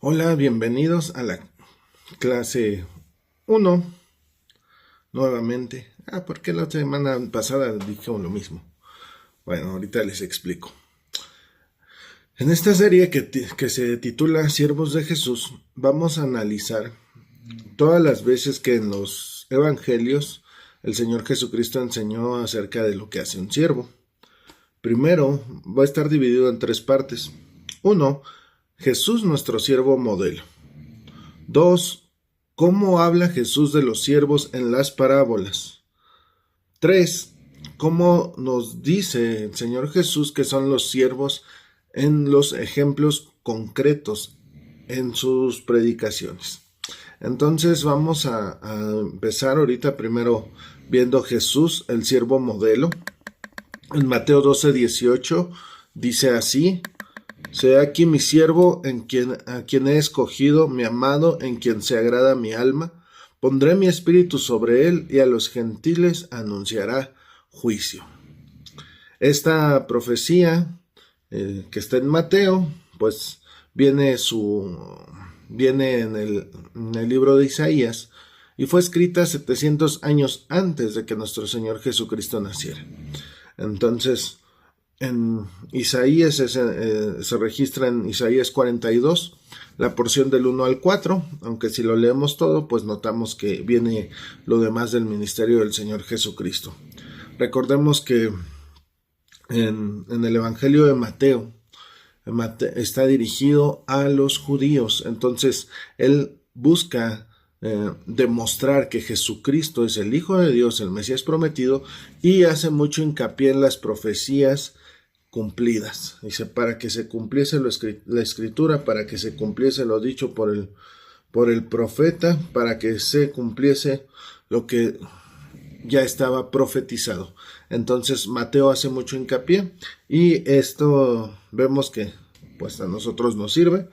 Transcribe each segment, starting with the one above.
Hola, bienvenidos a la clase uno nuevamente. Porque la semana pasada dije lo mismo. Bueno, ahorita les explico. En esta serie que se titula Siervos de Jesús, vamos a analizar todas las veces que en los evangelios el Señor Jesucristo enseñó acerca de lo que hace un siervo. Primero, va a estar dividido en tres partes. Uno, Jesús nuestro siervo modelo. Dos, ¿cómo habla Jesús de los siervos en las parábolas? Tres, ¿cómo nos dice el Señor Jesús que son los siervos en los ejemplos concretos en sus predicaciones? Entonces vamos a empezar ahorita primero viendo Jesús, el siervo modelo. En Mateo 12:18 dice así: Sea aquí mi siervo a quien he escogido, mi amado, en quien se agrada mi alma. Pondré mi espíritu sobre él y a los gentiles anunciará juicio. Esta profecía que está en Mateo, pues viene en el libro de Isaías y fue escrita 700 años antes de que nuestro Señor Jesucristo naciera. Entonces, en Isaías se registra en Isaías 42, la porción del 1 al 4, aunque si lo leemos todo, pues notamos que viene lo demás del ministerio del Señor Jesucristo. Recordemos que en el Evangelio de Mateo está dirigido a los judíos, entonces él busca demostrar que Jesucristo es el Hijo de Dios, el Mesías prometido, y hace mucho hincapié en las profecías cumplidas. Dice, para que se cumpliese la escritura, para que se cumpliese lo dicho por el profeta, para que se cumpliese lo que ya estaba profetizado. Entonces Mateo hace mucho hincapié y esto vemos que pues a nosotros nos sirve.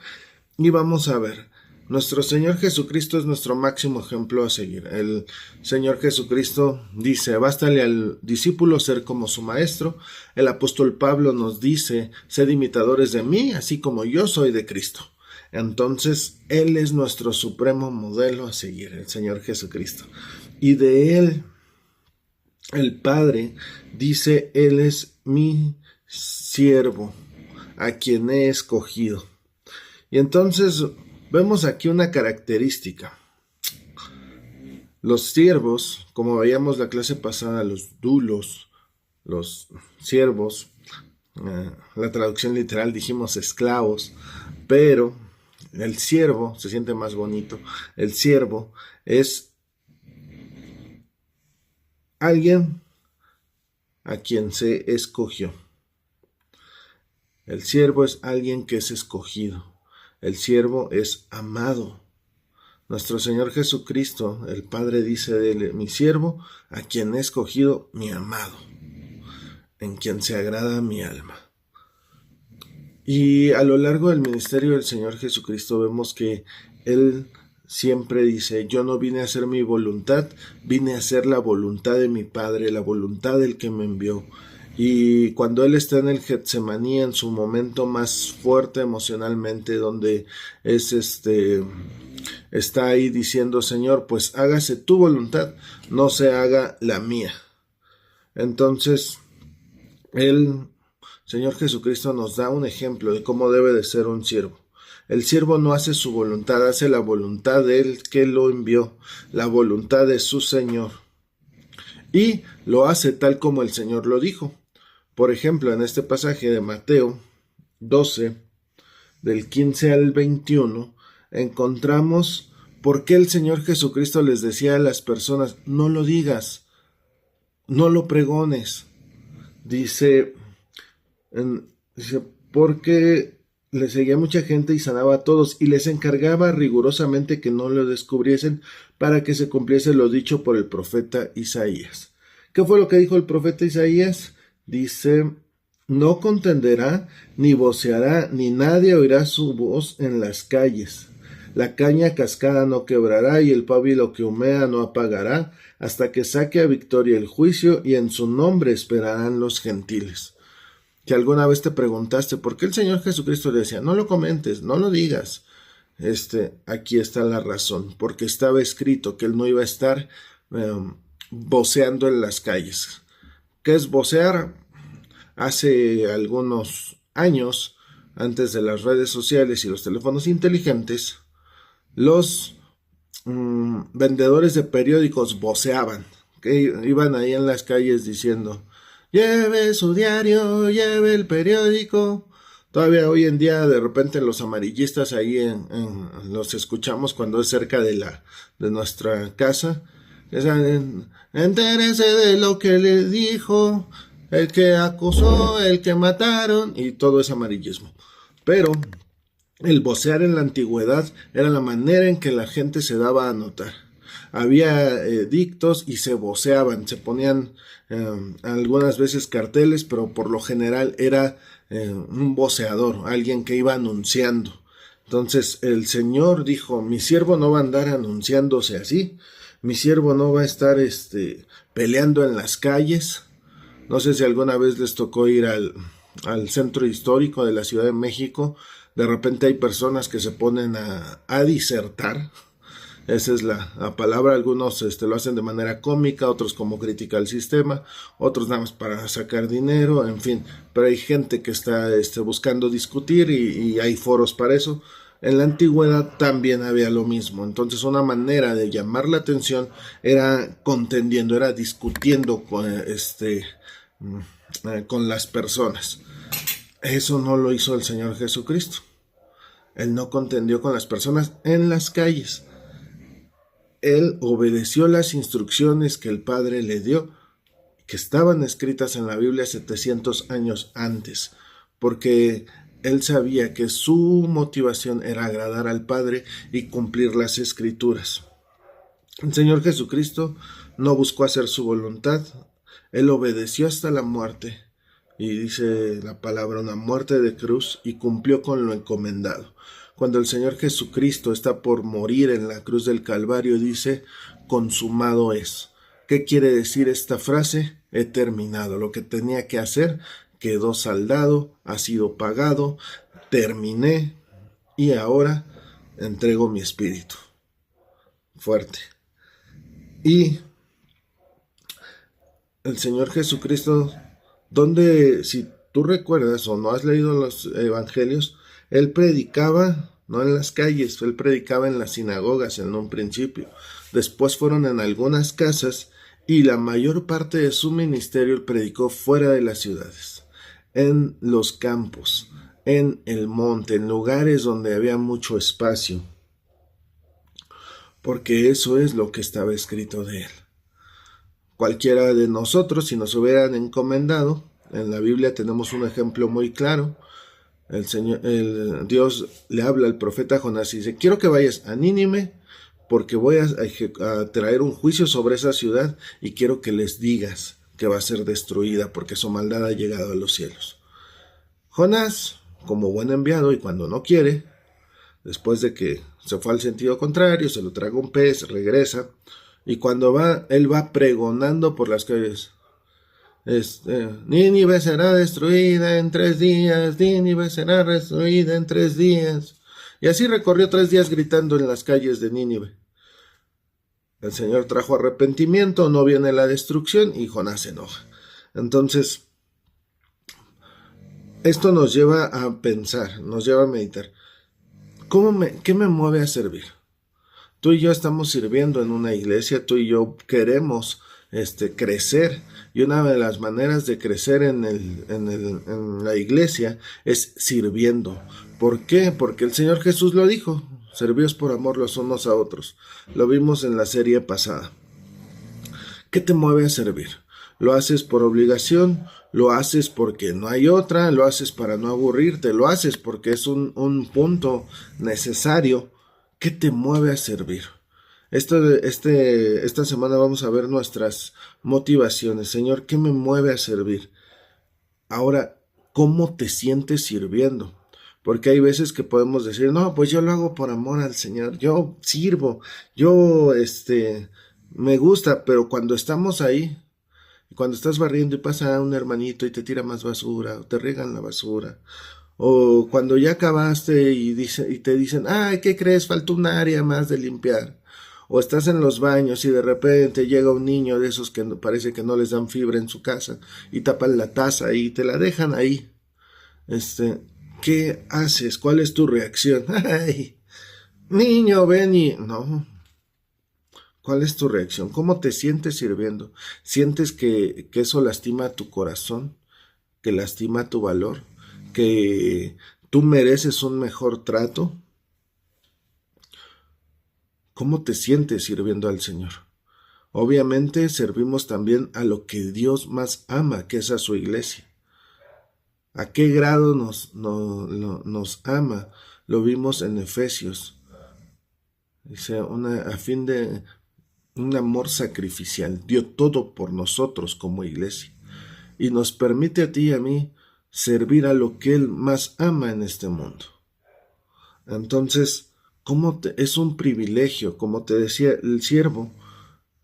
Y vamos a ver, nuestro Señor Jesucristo es nuestro máximo ejemplo a seguir. El Señor Jesucristo dice, bástale al discípulo ser como su maestro. El apóstol Pablo nos dice, sed imitadores de mí, así como yo soy de Cristo. Entonces, Él es nuestro supremo modelo a seguir, el Señor Jesucristo. Y de Él, el Padre dice, Él es mi siervo, a quien he escogido. Y entonces vemos aquí una característica. Los siervos, como veíamos la clase pasada, los dulos, los siervos, la traducción literal dijimos esclavos, pero el siervo, se siente más bonito, el siervo es alguien a quien se escogió. El siervo es alguien que es escogido. El siervo es amado. Nuestro Señor Jesucristo, el Padre dice de él, mi siervo, a quien he escogido, mi amado, en quien se agrada mi alma. Y a lo largo del ministerio del Señor Jesucristo vemos que Él siempre dice, yo no vine a hacer mi voluntad, vine a hacer la voluntad de mi Padre, la voluntad del que me envió. Y cuando Él está en el Getsemaní, en su momento más fuerte emocionalmente, donde está ahí diciendo, Señor, pues hágase tu voluntad, no se haga la mía. Entonces, Señor Jesucristo nos da un ejemplo de cómo debe de ser un siervo. El siervo no hace su voluntad, hace la voluntad de él que lo envió, la voluntad de su Señor. Y lo hace tal como el Señor lo dijo. Por ejemplo, en este pasaje de Mateo 12, del 15 al 21, encontramos por qué el Señor Jesucristo les decía a las personas, no lo digas, no lo pregones. Dice, porque le seguía mucha gente y sanaba a todos y les encargaba rigurosamente que no lo descubriesen para que se cumpliese lo dicho por el profeta Isaías. ¿Qué fue lo que dijo el profeta Isaías? Dice, no contenderá, ni voceará, ni nadie oirá su voz en las calles. La caña cascada no quebrará y el pábilo que humea no apagará, hasta que saque a victoria el juicio y en su nombre esperarán los gentiles. Que alguna vez te preguntaste por qué el Señor Jesucristo le decía, no lo comentes, no lo digas, aquí está la razón, porque estaba escrito que él no iba a estar voceando en las calles. ¿Qué es vocear? Hace algunos años, antes de las redes sociales y los teléfonos inteligentes, los vendedores de periódicos voceaban, que iban ahí en las calles diciendo: lleve su diario, lleve el periódico. Todavía hoy en día de repente los amarillistas ahí los escuchamos cuando es cerca de nuestra casa. Entérese de lo que le dijo el que acusó, el que mataron, y todo es amarillismo. Pero el vocear en la antigüedad era la manera en que la gente se daba a notar. Había dictos y se voceaban, se ponían algunas veces carteles, pero por lo general era un voceador, alguien que iba anunciando. Entonces el Señor dijo: mi siervo no va a andar anunciándose así, mi siervo no va a estar peleando en las calles. No sé si alguna vez les tocó ir al centro histórico de la Ciudad de México. De repente hay personas que se ponen a disertar. Esa es la palabra. Algunos lo hacen de manera cómica, otros como crítica al sistema, otros nada más para sacar dinero, en fin. Pero hay gente que está buscando discutir y hay foros para eso. En la antigüedad también había lo mismo. Entonces una manera de llamar la atención era contendiendo, era discutiendo con las personas. Eso no lo hizo el Señor Jesucristo. Él no contendió con las personas en las calles. Él obedeció las instrucciones que el Padre le dio, que estaban escritas en la Biblia 700 años antes, porque él sabía que su motivación era agradar al Padre y cumplir las Escrituras. El Señor Jesucristo no buscó hacer su voluntad. Él obedeció hasta la muerte, y dice la palabra, una muerte de cruz, y cumplió con lo encomendado. Cuando el Señor Jesucristo está por morir en la cruz del Calvario, dice: consumado es. ¿Qué quiere decir esta frase? He terminado. Lo que tenía que hacer quedó saldado, ha sido pagado, terminé, y ahora entrego mi espíritu. Fuerte. Y el Señor Jesucristo, donde, si tú recuerdas o no has leído los evangelios, él predicaba no en las calles, él predicaba en las sinagogas en un principio. Después fueron en algunas casas, y la mayor parte de su ministerio él predicó fuera de las ciudades, en los campos, en el monte, en lugares donde había mucho espacio, porque eso es lo que estaba escrito de él. Cualquiera de nosotros, si nos hubieran encomendado, en la Biblia tenemos un ejemplo muy claro. Dios le habla al profeta Jonás y dice: quiero que vayas a Nínive, porque voy a traer un juicio sobre esa ciudad, y quiero que les digas que va a ser destruida porque su maldad ha llegado a los cielos. Jonás, como buen enviado, y cuando no quiere, después de que se fue al sentido contrario, se lo traga un pez, regresa, y cuando va, él va pregonando por las calles: Nínive será destruida en 3 días, Nínive será destruida en 3 días. Y así recorrió 3 días gritando en las calles de Nínive. El Señor trajo arrepentimiento, no viene la destrucción, y Jonás se enoja. Entonces, esto nos lleva a pensar, nos lleva a meditar. ¿Qué me mueve a servir? Tú y yo estamos sirviendo en una iglesia, tú y yo queremos crecer, y una de las maneras de crecer en la iglesia es sirviendo. ¿Por qué? Porque el Señor Jesús lo dijo: servíos por amor los unos a otros. Lo vimos en la serie pasada. ¿Qué te mueve a servir? ¿Lo haces por obligación? ¿Lo haces porque no hay otra? ¿Lo haces para no aburrirte? ¿Lo haces porque es un punto necesario? ¿Qué te mueve a servir? Esta semana vamos a ver nuestras motivaciones. Señor, ¿qué me mueve a servir? Ahora, ¿cómo te sientes sirviendo? Porque hay veces que podemos decir: no, pues yo lo hago por amor al Señor, yo sirvo, yo me gusta. Pero cuando estamos ahí, cuando estás barriendo y pasa un hermanito y te tira más basura, o te riegan la basura, O cuando ya acabaste y te dicen, ay, ¿qué crees? Falta un área más de limpiar. O estás en los baños y de repente llega un niño de esos que parece que no les dan fibra en su casa y tapan la taza y te la dejan ahí. ¿Qué haces? ¿Cuál es tu reacción? Ay, niño, ven y... No. ¿Cuál es tu reacción? ¿Cómo te sientes sirviendo? ¿Sientes que eso lastima tu corazón? ¿Que lastima tu valor? ¿Que tú mereces un mejor trato? ¿Cómo te sientes sirviendo al Señor? Obviamente servimos también a lo que Dios más ama, que es a su iglesia. ¿A qué grado nos ama? Lo vimos en Efesios. Dice, a fin de un amor sacrificial. Dio todo por nosotros como iglesia. Y nos permite a ti y a mí servir a lo que Él más ama en este mundo. Entonces, es un privilegio, como te decía, el siervo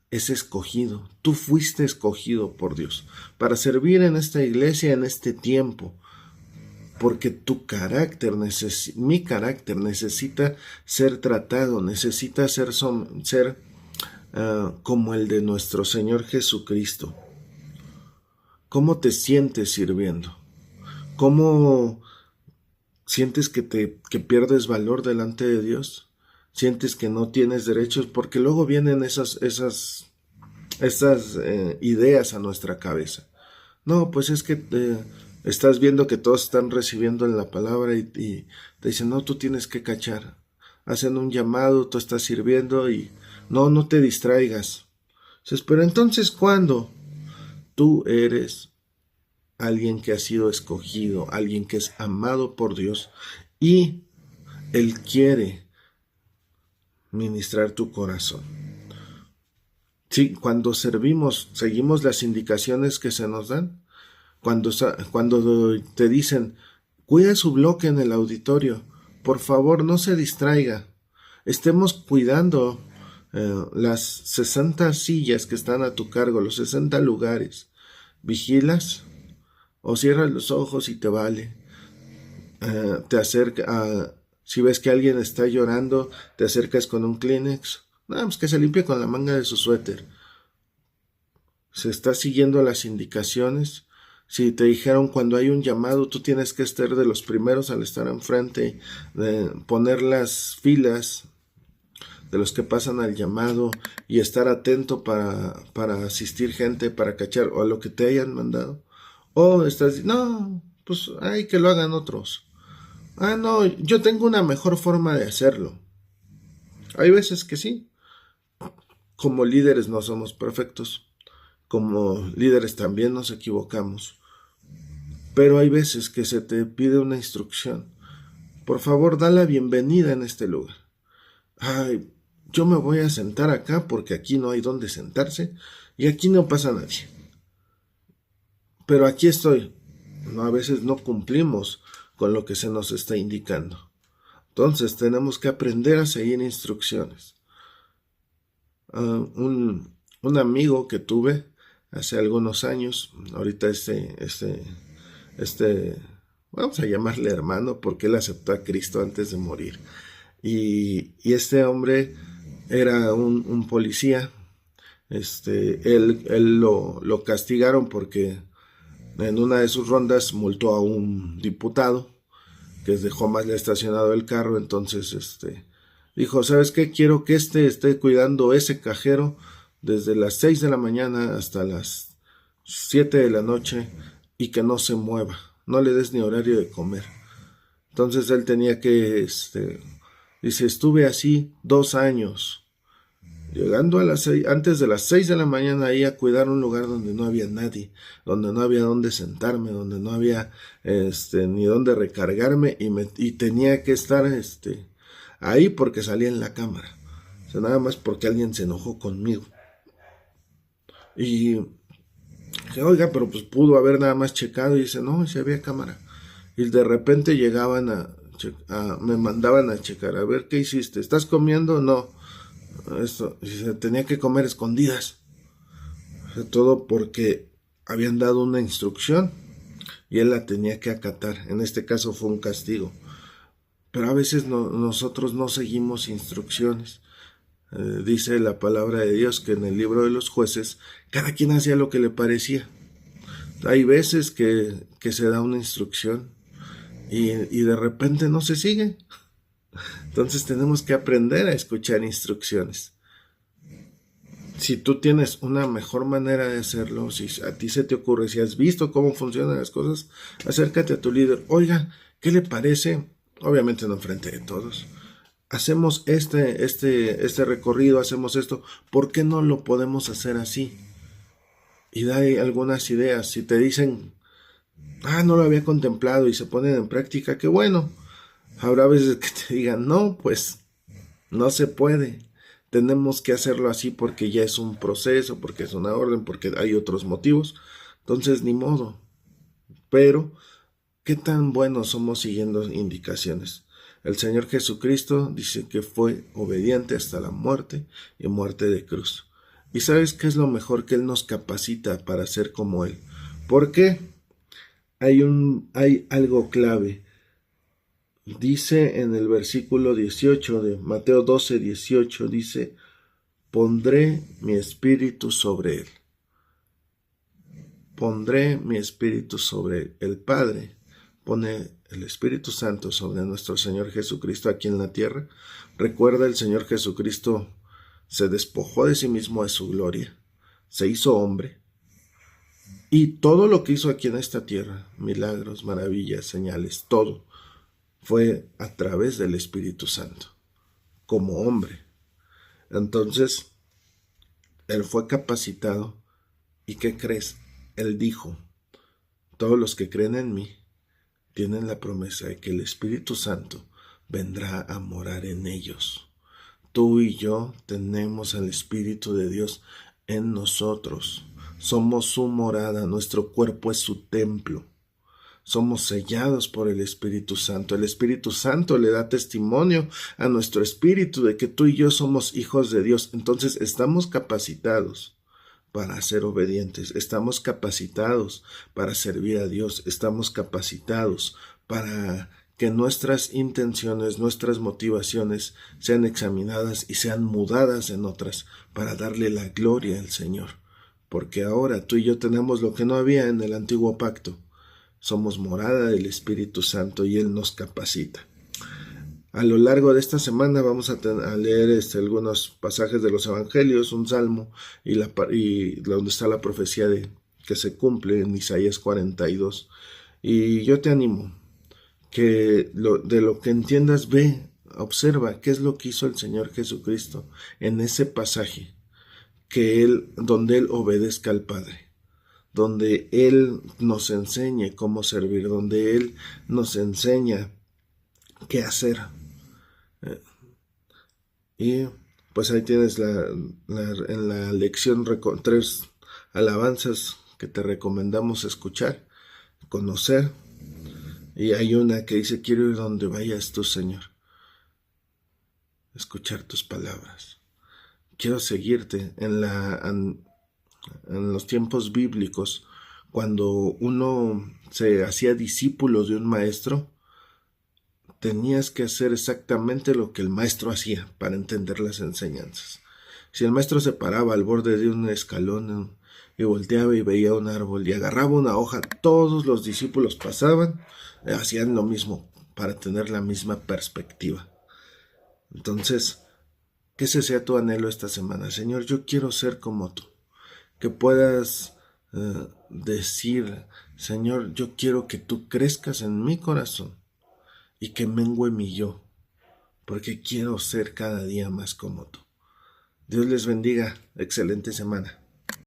es escogido. Tú fuiste escogido por Dios para servir en esta iglesia en este tiempo, porque mi carácter necesita ser tratado, necesita ser como el de nuestro Señor Jesucristo. ¿Cómo te sientes sirviendo? ¿Cómo sientes que pierdes valor delante de Dios? ¿Sientes que no tienes derechos? Porque luego vienen esas ideas a nuestra cabeza. No, pues es que estás viendo que todos están recibiendo en la palabra y te dicen, no, tú tienes que cachar. Hacen un llamado, tú estás sirviendo y no te distraigas. Entonces, pero entonces, ¿cuándo? Tú eres alguien que ha sido escogido, alguien que es amado por Dios y Él quiere ministrar tu corazón. Sí, cuando servimos, seguimos las indicaciones que se nos dan. Cuando te dicen, cuida su bloque en el auditorio, por favor no se distraiga. Estemos cuidando las 60 sillas que están a tu cargo, los 60 lugares. ¿Vigilas? O cierras los ojos y te vale. Te acerca, si ves que alguien está llorando, te acercas con un Kleenex. No, pues que se limpie con la manga de su suéter. Se está siguiendo las indicaciones. Si te dijeron cuando hay un llamado, tú tienes que estar de los primeros al estar enfrente, de poner las filas de los que pasan al llamado y estar atento para asistir gente, para cachar o a lo que te hayan mandado. O estás, no, pues hay que lo hagan otros. Ah, no, yo tengo una mejor forma de hacerlo. Hay veces que sí. Como líderes no somos perfectos. Como líderes también nos equivocamos. Pero hay veces que se te pide una instrucción. Por favor, da la bienvenida en este lugar. Ay, yo me voy a sentar acá porque aquí no hay donde sentarse y aquí no pasa nadie. Pero aquí estoy. No, a veces no cumplimos con lo que se nos está indicando. Entonces tenemos que aprender a seguir instrucciones. Un amigo que tuve hace algunos años, ahorita vamos a llamarle hermano porque él aceptó a Cristo antes de morir. Y este hombre era un policía. Él lo castigaron porque en una de sus rondas multó a un diputado que dejó mal estacionado el carro. Entonces dijo, ¿sabes qué? Quiero que esté cuidando ese cajero desde las 6 de la mañana hasta las 7 de la noche y que no se mueva, no le des ni horario de comer. Entonces él tenía que, dice, estuve así 2 años, llegando antes de las 6 de la mañana ahí a cuidar un lugar donde no había nadie, donde no había dónde sentarme, donde no había ni dónde recargarme y tenía que estar ahí porque salía en la cámara. O sea, nada más porque alguien se enojó conmigo. Y dije, oiga, pero pues pudo haber nada más checado. Y dice, no, si había cámara. Y de repente llegaban me mandaban a checar, a ver, ¿qué hiciste? ¿Estás comiendo? No. Dice, tenía que comer escondidas. Todo porque habían dado una instrucción. y él la tenía que acatar. En este caso fue un castigo. Pero a veces nosotros no seguimos instrucciones. Dice la palabra de Dios que en el libro de los jueces cada quien hacía lo que le parecía. Hay veces que se da una instrucción y de repente no se sigue. Entonces tenemos que aprender a escuchar instrucciones. Si tú tienes una mejor manera de hacerlo, si a ti se te ocurre, si has visto cómo funcionan las cosas, acércate a tu líder. Oiga, ¿qué le parece? Obviamente no enfrente de todos. Hacemos este recorrido, hacemos esto. ¿Por qué no lo podemos hacer así? Y da algunas ideas. Si te dicen, no lo había contemplado y se ponen en práctica, qué bueno. Habrá veces que te digan, no, pues no se puede. Tenemos que hacerlo así porque ya es un proceso, porque es una orden, porque hay otros motivos. Entonces, ni modo. Pero, ¿qué tan buenos somos siguiendo indicaciones? El Señor Jesucristo dice que fue obediente hasta la muerte y muerte de cruz. ¿Y sabes qué es lo mejor? Que Él nos capacita para ser como Él. ¿Por qué? Hay algo clave. Dice en el versículo 18 de Mateo 12, 18, dice, pondré mi espíritu sobre él. Pondré mi espíritu sobre él. El Padre pone el Espíritu Santo sobre nuestro Señor Jesucristo aquí en la tierra. Recuerda, el Señor Jesucristo se despojó de sí mismo, de su gloria, se hizo hombre, y todo lo que hizo aquí en esta tierra, milagros, maravillas, señales, todo, fue a través del Espíritu Santo, como hombre. Entonces, Él fue capacitado, ¿y qué crees? Él dijo, todos los que creen en mí tienen la promesa de que el Espíritu Santo vendrá a morar en ellos. Tú y yo tenemos al Espíritu de Dios en nosotros. Somos su morada, nuestro cuerpo es su templo. Somos sellados por el Espíritu Santo. El Espíritu Santo le da testimonio a nuestro espíritu de que tú y yo somos hijos de Dios. Entonces estamos capacitados para ser obedientes. Estamos capacitados para servir a Dios. Estamos capacitados para que nuestras intenciones, nuestras motivaciones sean examinadas y sean mudadas en otras para darle la gloria al Señor. Porque ahora tú y yo tenemos lo que no había en el antiguo pacto. Somos morada del Espíritu Santo y Él nos capacita. A lo largo de esta semana vamos a leer algunos pasajes de los Evangelios, un salmo y donde está la profecía que se cumple en Isaías 42. Y yo te animo que de lo que entiendas, observa qué es lo que hizo el Señor Jesucristo en ese pasaje, donde Él obedezca al Padre, donde Él nos enseñe cómo servir, donde Él nos enseña qué hacer. Y pues ahí tienes en la lección 3 alabanzas que te recomendamos escuchar, conocer. Y hay una que dice, quiero ir donde vayas tú, Señor, escuchar tus palabras. Quiero seguirte. En los tiempos bíblicos, cuando uno se hacía discípulo de un maestro, tenías que hacer exactamente lo que el maestro hacía para entender las enseñanzas. Si el maestro se paraba al borde de un escalón y volteaba y veía un árbol y agarraba una hoja, todos los discípulos pasaban, hacían lo mismo para tener la misma perspectiva. Entonces, que ese sea tu anhelo esta semana. Señor, yo quiero ser como tú. Que puedas decir, Señor, yo quiero que tú crezcas en mi corazón y que mengue mi yo, porque quiero ser cada día más como tú. Dios les bendiga. Excelente semana.